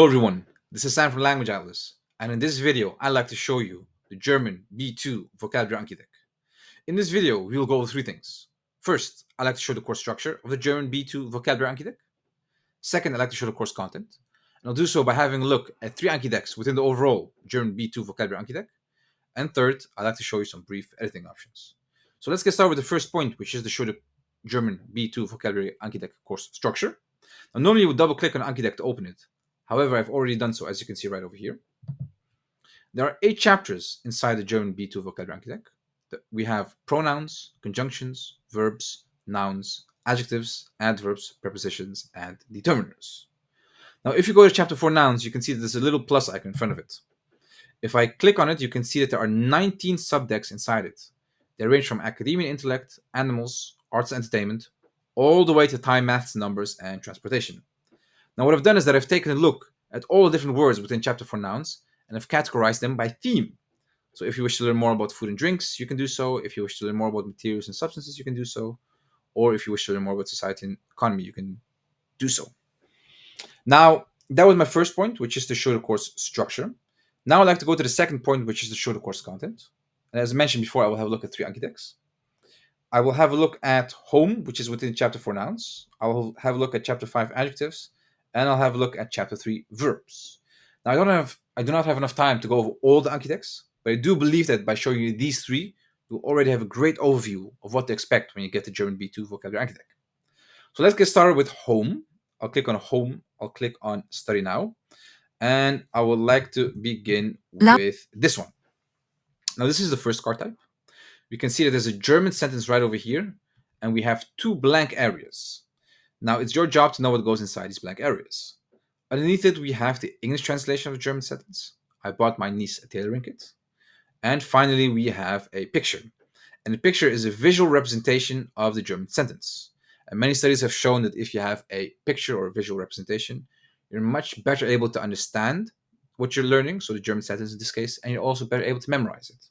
Hello everyone, this is Sam from Language Atlas, and in this video I'd like to show you the German B2 vocabulary Anki deck. In this video we will go over three things. First, I'd like to show the course structure of the German B2 vocabulary Anki deck. Second, I'd like to show the course content, and I'll do so by having a look at three Anki decks within the overall German B2 vocabulary Anki deck. And third, I'd like to show you some brief editing options. So let's get started with the first point, which is to show the German B2 vocabulary Anki deck course structure. Now, normally you would double click on Anki deck to open it. However, I've already done so, as you can see right over here. There are 8 chapters inside the German B2 vocabulary Anki deck. We have pronouns, conjunctions, verbs, nouns, adjectives, adverbs, prepositions, and determiners. Now, if you go to chapter 4 nouns, you can see that there's a little plus icon in front of it. If I click on it, you can see that there are 19 subdecks inside it. They range from academia and intellect, animals, arts and entertainment, all the way to time, maths, numbers, and transportation. Now, what I've done is that I've taken a look at all the different words within chapter 4 nouns and I've categorized them by theme. So if you wish to learn more about food and drinks, you can do so. If you wish to learn more about materials and substances, you can do so. Or if you wish to learn more about society and economy, you can do so. Now, that was my first point, which is to show the course structure. Now I'd like to go to the second point, which is to show the course content. And as I mentioned before, I will have a look at 3 Anki decks. I will have a look at home, which is within chapter 4 nouns. I will have a look at chapter 5 adjectives, and I'll have a look at chapter 3 verbs. Now I do not have enough time to go over all the Anki decks, but I do believe that by showing you these 3, you'll already have a great overview of what to expect when you get the German B2 vocabulary Anki deck. So let's get started with home. I'll click on home. I'll click on study now. And I would like to begin with this one. Now, this is the first card type. We can see that there's a German sentence right over here, and we have 2 blank areas. Now, it's your job to know what goes inside these blank areas. Underneath it, we have the English translation of the German sentence. I bought my niece a tailoring kit. And finally, we have a picture. And the picture is a visual representation of the German sentence. And many studies have shown that if you have a picture or a visual representation, you're much better able to understand what you're learning, so the German sentence in this case, and you're also better able to memorize it.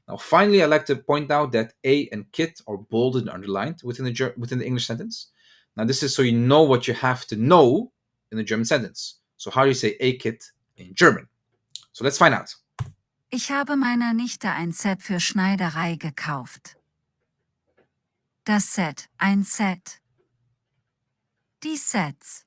Now, finally, I'd like to point out that A and kit are bolded and underlined within the English sentence. Now, this is so you know what you have to know in the German sentence. So how do you say a kit in German? So let's find out. Ich habe meiner Nichte ein Set für Schneiderei gekauft. Das Set, ein Set. Die Sets.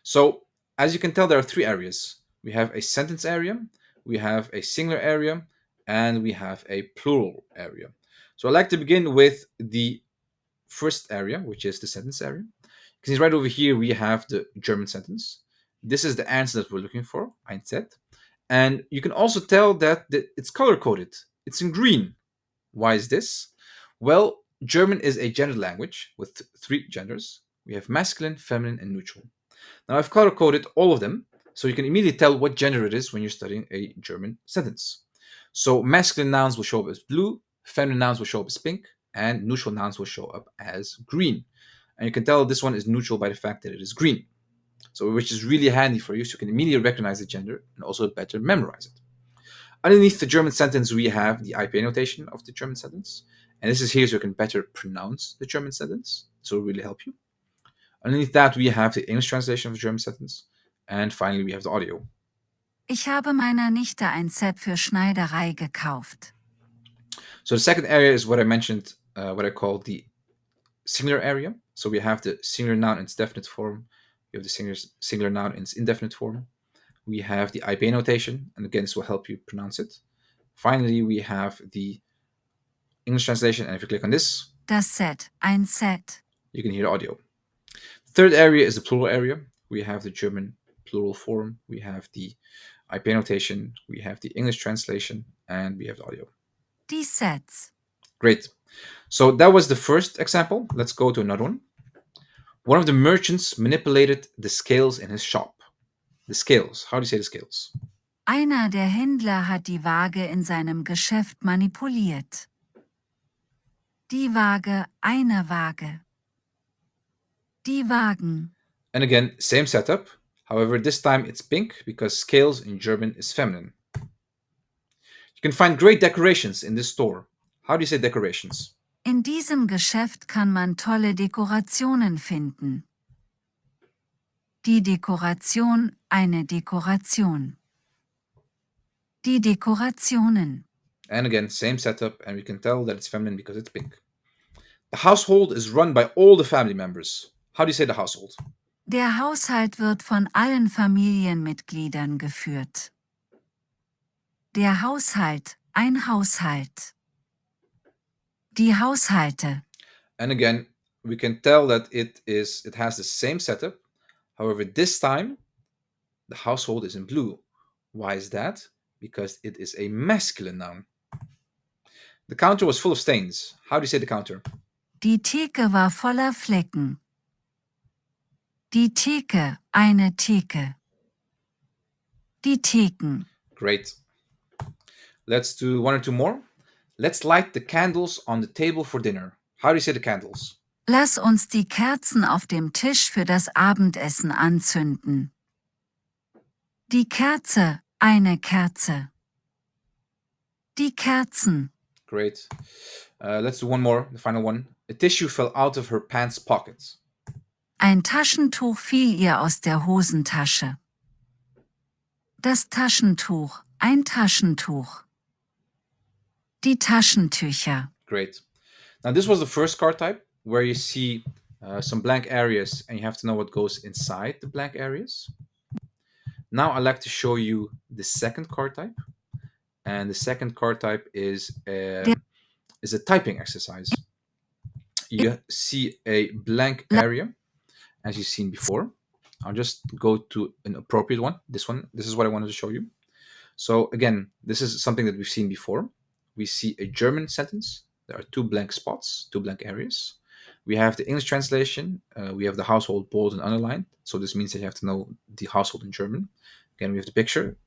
So, as you can tell, there are 3 areas. We have a sentence area, we have a singular area, and we have a plural area. So I'd like to begin with the first area, which is the sentence area. You can see right over here, we have the German sentence. This is the answer that we're looking for, ein Set. And you can also tell that it's color-coded. It's in green. Why is this? Well, German is a gendered language with 3 genders. We have masculine, feminine, and neutral. Now, I've color-coded all of them, so you can immediately tell what gender it is when you're studying a German sentence. So masculine nouns will show up as blue, feminine nouns will show up as pink, and neutral nouns will show up as green. And you can tell this one is neutral by the fact that it is green. So which is really handy for you, so you can immediately recognize the gender and also better memorize it. Underneath the German sentence, we have the IPA notation of the German sentence. And this is here so you can better pronounce the German sentence. So it will really help you. Underneath that, we have the English translation of the German sentence. And finally, we have the audio. Ich habe meiner Nichte ein Set für Schneiderei gekauft. So the second area is what I mentioned, what I call the singular area. So we have the singular noun in its definite form. We have the singular noun in its indefinite form. We have the IPA notation, and again, this will help you pronounce it. Finally, we have the English translation, and if you click on this, Das Set, ein Set. You can hear the audio. The third area is the plural area. We have the German plural form. We have the IPA notation. We have the English translation, and we have the audio. Die Sets. Great. So that was the first example. Let's go to another one. One of the merchants manipulated the scales in his shop. The scales. How do you say the scales? Einer der Händler hat die Waage in seinem Geschäft manipuliert. Die Waage, eine Waage. Die Wagen. And again, same setup. However, this time it's pink because scales in German is feminine. You can find great decorations in this store. How do you say decorations? In diesem Geschäft kann man tolle Dekorationen finden. Die Dekoration, eine Dekoration. Die Dekorationen. And again, same setup, and we can tell that it's feminine because it's pink. The household is run by all the family members. How do you say the household? Der Haushalt wird von allen Familienmitgliedern geführt. Der Haushalt, ein Haushalt. Die Haushalte. And again, we can tell that it has the same setup. However, this time the household is in blue. Why is that? Because it is a masculine noun. The counter was full of stains. How do you say the counter? Die Theke war voller Flecken. Die Theke, eine Theke. Die Theken. Great. Let's do one or two more. Let's light the candles on the table for dinner. How do you say the candles? Lass uns die Kerzen auf dem Tisch für das Abendessen anzünden. Die Kerze, eine Kerze. Die Kerzen. Great. Let's do one more, the final one. A tissue fell out of her pants pocket. Ein Taschentuch fiel ihr aus der Hosentasche. Das Taschentuch, ein Taschentuch. Die Taschentücher. Great. Now this was the first card type where you see some blank areas and you have to know what goes inside the blank areas. Now I'd like to show you the second card type. And the second card type is a typing exercise. You see a blank area as you've seen before. I'll just go to an appropriate one. This is what I wanted to show you. So again, this is something that we've seen before. We see a German sentence. There are two blank spots, two blank areas. We have the English translation. We have the household bold and underlined. So this means that you have to know the household in German. Again, we have the picture,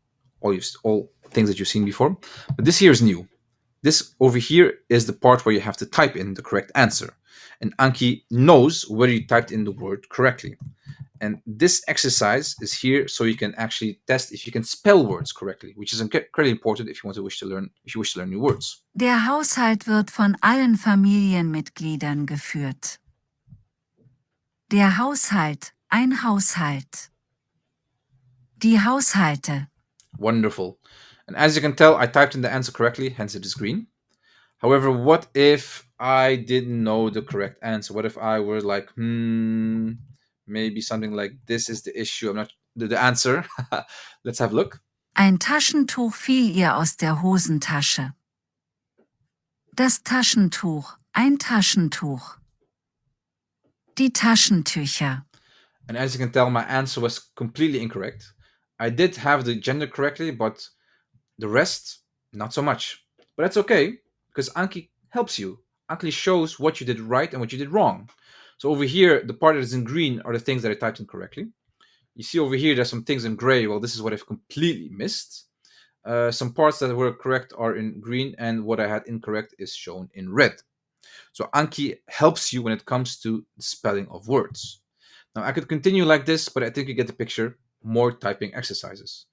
all things that you've seen before. But this here is new. This over here is the part where you have to type in the correct answer. And Anki knows whether you typed in the word correctly. And this exercise is here so you can actually test if you can spell words correctly, which is incredibly important if you wish to learn new words. Der Haushalt wird von allen Familienmitgliedern geführt. Der Haushalt, ein Haushalt. Die Haushalte. Wonderful. And as you can tell, I typed in the answer correctly, hence it is green. However, what if I didn't know the correct answer? What if I were like, maybe something like this is the issue. I'm not the answer. Let's have a look. Ein Taschentuch fiel ihr aus der Hosentasche. Das Taschentuch, ein Taschentuch. Die Taschentücher. And as you can tell, my answer was completely incorrect. I did have the gender correctly, but the rest, not so much. But that's okay, because Anki helps you. Anki shows what you did right and what you did wrong. So over here, the part that is in green are the things that I typed in correctly. You see over here, there's some things in gray. Well, this is what I've completely missed. Some parts that were correct are in green, and what I had incorrect is shown in red. So Anki helps you when it comes to the spelling of words. Now, I could continue like this, but I think you get the picture. More typing exercises.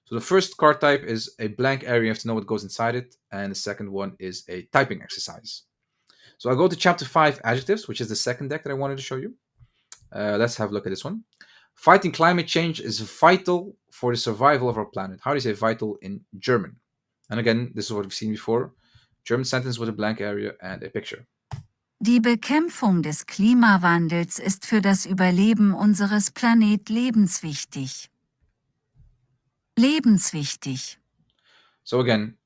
So the first card type is a blank area. You have to know what goes inside it. And the second one is a typing exercise. So I'll go to chapter 5, adjectives, which is the second deck that I wanted to show you. Let's have a look at this one. Fighting climate change is vital for the survival of our planet. How do you say vital in German? And again, this is what we've seen before. German sentence with a blank area and a picture. Die Bekämpfung des Klimawandels ist für das Überleben unseres Planet lebenswichtig. Lebenswichtig. So again,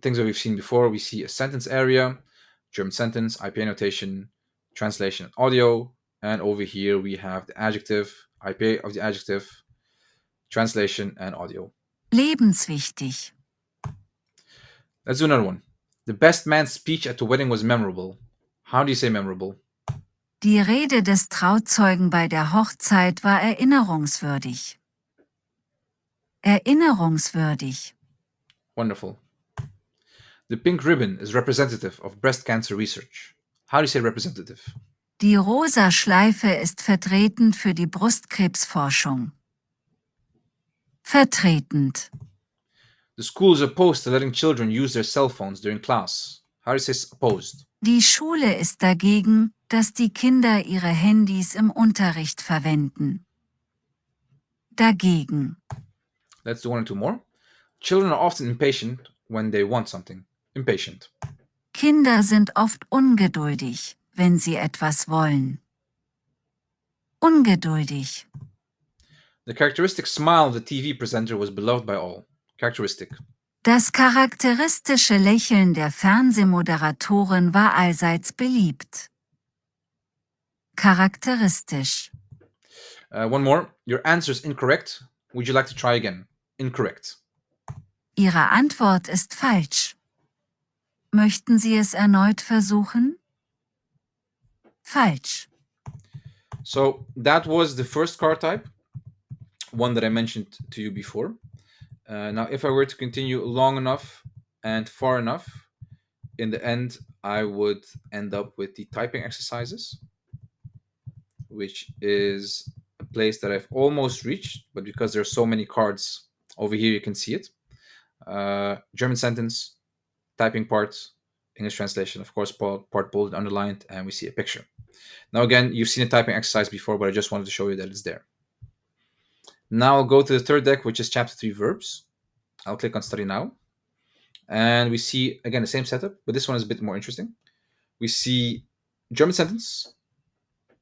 things that we've seen before, we see a sentence area, German sentence, IPA notation, translation, audio, and over here we have the adjective, IPA of the adjective, translation, and audio. Lebenswichtig. Let's do another one. The best man's speech at the wedding was memorable. How do you say memorable? Die Rede des Trauzeugen bei der Hochzeit war erinnerungswürdig. Erinnerungswürdig. Wonderful. The pink ribbon is representative of breast cancer research. How do you say representative? Die rosa Schleife ist vertretend für die Brustkrebsforschung. Vertretend. The school is opposed to letting children use their cell phones during class. How do you say opposed? Die Schule ist dagegen, dass die Kinder ihre Handys im Unterricht verwenden. dagegen. Let's do one or two more. Children are often impatient when they want something. Impatient. Kinder sind oft ungeduldig, wenn sie etwas wollen. Ungeduldig. The characteristic smile of the TV presenter was beloved by all. Characteristic. Das charakteristische Lächeln der Fernsehmoderatorin war allseits beliebt. Charakteristisch. One more. Your answer is incorrect. Would you like to try again? Incorrect. Ihre Antwort ist falsch. Möchten Sie es erneut versuchen? Falsch. So that was the first card type, one that I mentioned to you before. Now, if I were to continue long enough and far enough, in the end, I would end up with the typing exercises, which is a place that I've almost reached, but because there are so many cards over here, you can see it. German sentence, typing part, English translation, of course, part bolded, underlined, and we see a picture. Now, again, you've seen a typing exercise before, but I just wanted to show you that it's there. Now I'll go to the third deck, which is chapter 3 verbs. I'll click on study now. And we see, again, the same setup, but this one is a bit more interesting. We see German sentence,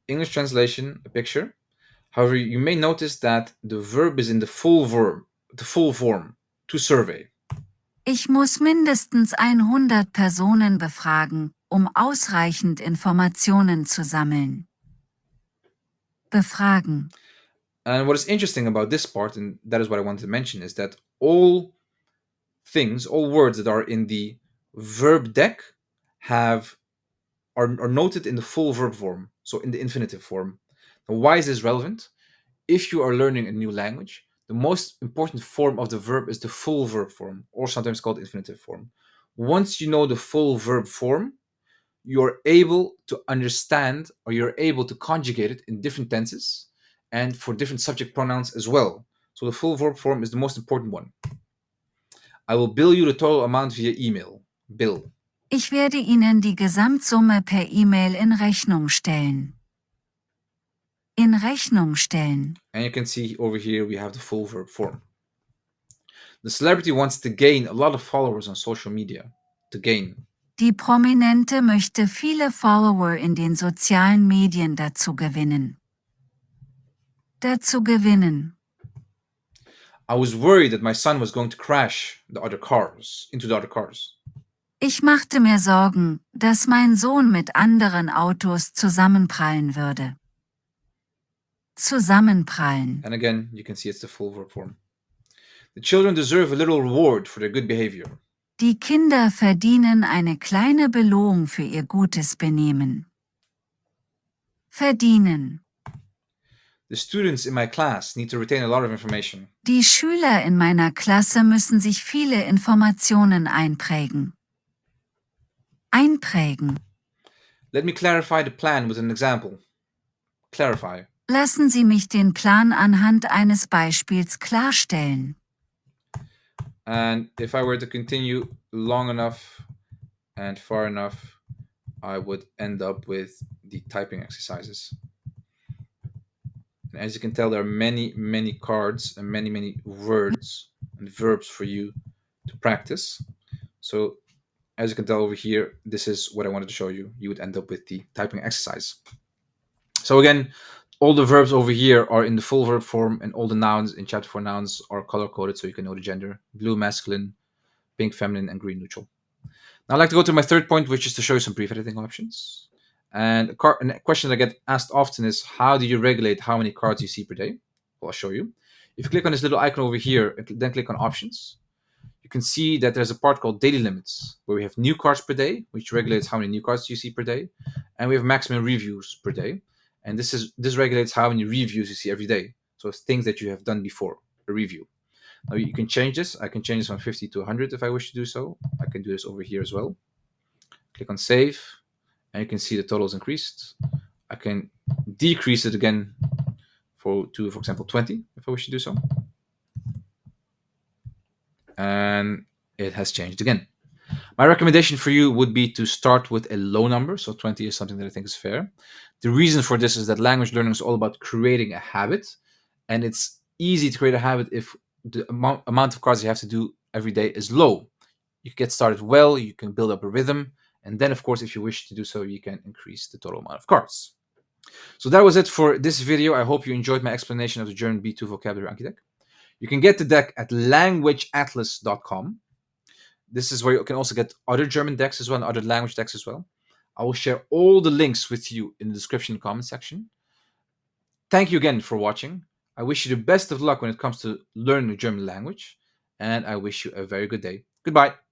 English translation, a picture. However, you may notice that the verb is in the full form, to survey. Ich muss mindestens 100 Personen befragen, um ausreichend Informationen zu sammeln. Befragen. And what is interesting about this part, and that is what I wanted to mention, is that all words that are in the verb deck are noted in the full verb form, so in the infinitive form. Now, why is this relevant? If you are learning a new language, the most important form of the verb is the full verb form, or sometimes called infinitive form. Once you know the full verb form, you're able to understand, or you're able to conjugate it in different tenses and for different subject pronouns as well. So the full verb form is the most important one. I will bill you the total amount via email. Bill. Ich werde Ihnen die Gesamtsumme per E-Mail in Rechnung stellen. In Rechnung stellen. And you can see over here we have the full verb form. The celebrity wants to gain a lot of followers on social media. To gain. Die Prominente möchte viele Follower in den sozialen Medien dazu gewinnen. Dazu gewinnen. I was worried that my son was going to crash into the other cars. Ich machte mir Sorgen, dass mein Sohn mit anderen Autos zusammenprallen würde. Zusammenprallen. And again, you can see it's the full verb form. The children deserve a little reward for their good behavior. Die Kinder verdienen eine kleine Belohnung für ihr gutes Benehmen. Verdienen. The students in my class need to retain a lot of information. Die Schüler in meiner Klasse müssen sich viele Informationen einprägen. Einprägen. Let me clarify the plan with an example. Clarify. Lassen Sie mich den Plan anhand eines Beispiels klarstellen. And if I were to continue long enough and far enough, I would end up with the typing exercises. And as you can tell, there are many, many cards and many, many words and verbs for you to practice. So as you can tell over here, this is what I wanted to show you. You would end up with the typing exercise. So again, all the verbs over here are in the full verb form, and all the nouns in chapter 4 nouns are color coded so you can know the gender: blue masculine, pink feminine, and green neutral. Now I'd like to go to my third point, which is to show you some brief editing options. And a question that I get asked often is, how do you regulate how many cards you see per day? Well, I'll show you. If you click on this little icon over here and then click on options, you can see that there's a part called daily limits, where we have new cards per day, which regulates how many new cards you see per day, and we have maximum reviews per day, and this regulates how many reviews you see every day. So it's things that you have done before, a review. Now you can change this. I can change this from 50 to 100 if I wish to do so. I can do this over here as well. Click on save, and you can see the total is increased. I can decrease it again for example, 20 if I wish to do so. And it has changed again. My recommendation for you would be to start with a low number. So 20 is something that I think is fair. The reason for this is that language learning is all about creating a habit, and it's easy to create a habit if the amount of cards you have to do every day is low. You can get started well, you can build up a rhythm, and then, of course, if you wish to do so, you can increase the total amount of cards. So that was it for this video. I hope you enjoyed my explanation of the German B2 vocabulary Anki deck. You can get the deck at languageatlas.com. This is where you can also get other German decks as well and other language decks as well. I will share all the links with you in the description and comment section. Thank you again for watching. I wish you the best of luck when it comes to learning the German language, and I wish you a very good day. Goodbye.